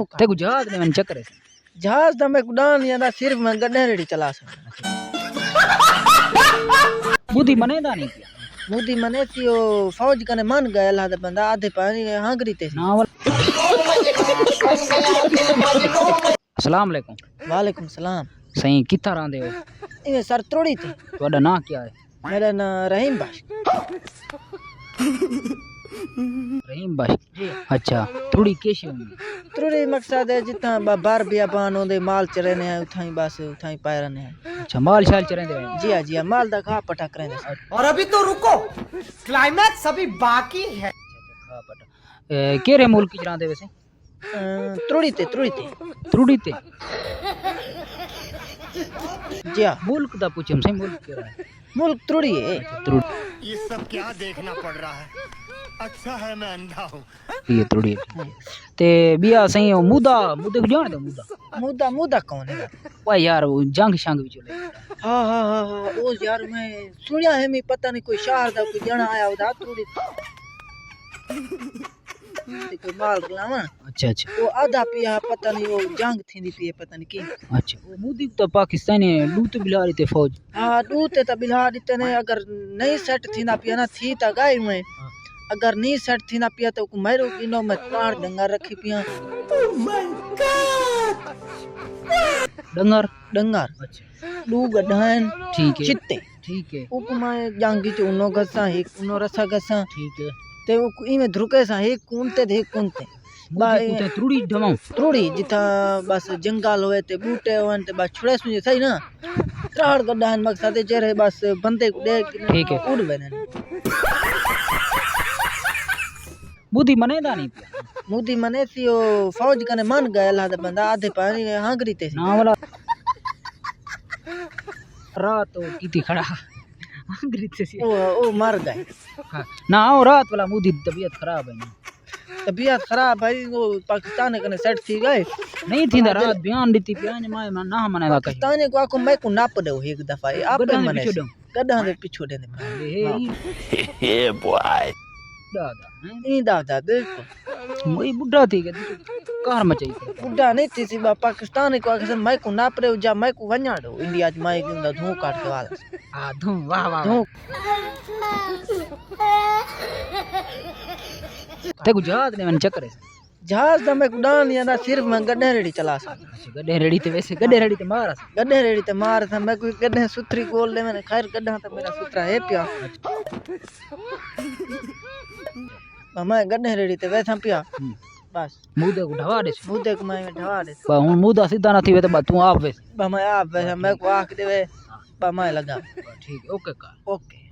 ते गुजरात में मन चक्कर है जहाज तो मैं उड़ान या ना सिर्फ मैं गड्ढे रेडी चला सकता बुद्धि मने दा नहीं किया मोदी मने थी वो फौज कने मन गए अल्लाह दा बंदा आधे पानी हांगरी ते ना अस्सलाम वालेकुम वालेकुम सलाम सही कितना रहंदे हो इवे सर त्रोड़ी थी ਤੁਹਾਡਾ ਨਾਂ ਕੀ ਹੈ मेरा नाम रहीम बाश रहीम बाश अच्छा थोड़ी कैसी होंगी त्रोड़ी मकसद है जितना बार बियाबान होंदे माल चरने हैं उठाई बस उठाई पाए रहने हैं अच्छा माल शाल चरेंदे जी हां माल दा खा पटा करेंदे और अभी तो रुको क्लाइमैक्स अभी बाकी है खा पटा केरे मुल्क की जरांदे वैसे त्रोड़ी ते त्रुड़ी ते जी हां मुल्क दा पूछम सही मुल्क केरा है मुल्क त्रोड़ी है त्रुड़ी ये सब क्या देखना पड़ रहा है अच्छा है मैं अंधा हूँ ये त्रुड़ी ते बिया सही मुदा मुदे को जान दे मुदा मुदा कौन है भाई यार वो जंग शंग भी चले हां ओ यार मैं सुनिया है मैं पता नहीं कोई शहर दा कोई जना आया उदा त्रोड़ी कोई माल गलावा अच्छा वो आधा पिया पता नहीं वो जंग थी पिए पता नहीं की अच्छा वो मोदी तो पाकिस्तानी लूट बिलारी ते फौज हां लूट ते बिला दिते ने अगर नहीं सेट थी ना पिया ना थी ता गाय में अगर नहीं सेट थी ना पिया तो मेरो किनो में तार डंगर रखी पिया डंगर अच्छा दू गड्ढान ठीक है चित्ते ठीक है उपमा जंगी च उनो गसा एक उनो रसा गसा ठीक है ते वो इमे धुरके सा एक कुनते दे कुनते बाई त्रुड़ी ढमाऊ त्रुड़ी जिथा बस जंगल होए ते बूटे होन ते बस छुड़े सुने सही ना त्राड़ गड्ढान मकसद है चेहरे बस बंदे को देख ठीक है उड़ बने बुद्धि मने दा नहीं पिया मोदी मने थी वो फौज कने मन गए अल्लाह दा बंदा आधे पानी हांगरी ते ना वाला रात तो किती खड़ा हांगरी ते सी ओ मर गए हाँ ना वो रात वाला मोदी तबीयत खराब है ना तबीयत खराब भाई वो पाकिस्तान कने सेट थी गए नहीं थी ना रात बयान दी पियान माय ना मने दा कहीं पाकिस्तान को आको मैं को नाप दो एक दफा आप मने गड्ढा दे पिछो दे हे बॉय दादा ई दादा देखो वही बुढ़ा थी के कार मचाई बुढ़ा नहीं थी सिवा पाकिस्तान को आके मैं को नाप रे जा मैं को वन्या दो इंडिया ज मैं के धू काट के वाला हां धू वाह वाह धू ते गुजरात में मन चक्कर है जहाज तो मैं उड़ान या ना सिर्फ मैं गड्ढे रेडी चला सकता अच्छा गड्ढे रेडी ते वैसे गड्ढे रेडी ते मारा गड्ढे रेडी ते मार था मैं कोई गड्ढे सुथरी गोल दे मैंने खैर गड्ढा तो मेरा सुथरा है पिया मैं गड्ढे रेडी ते वैसा पिया बस मुदे को ढवा दे मुदे को मैं ढवा दे बा हुन मुदा सीधा ना थी वे तो तू आप वे मैं आप वैसा मैं को आख देवे बा मैं लगा ठीक है ओके का ओके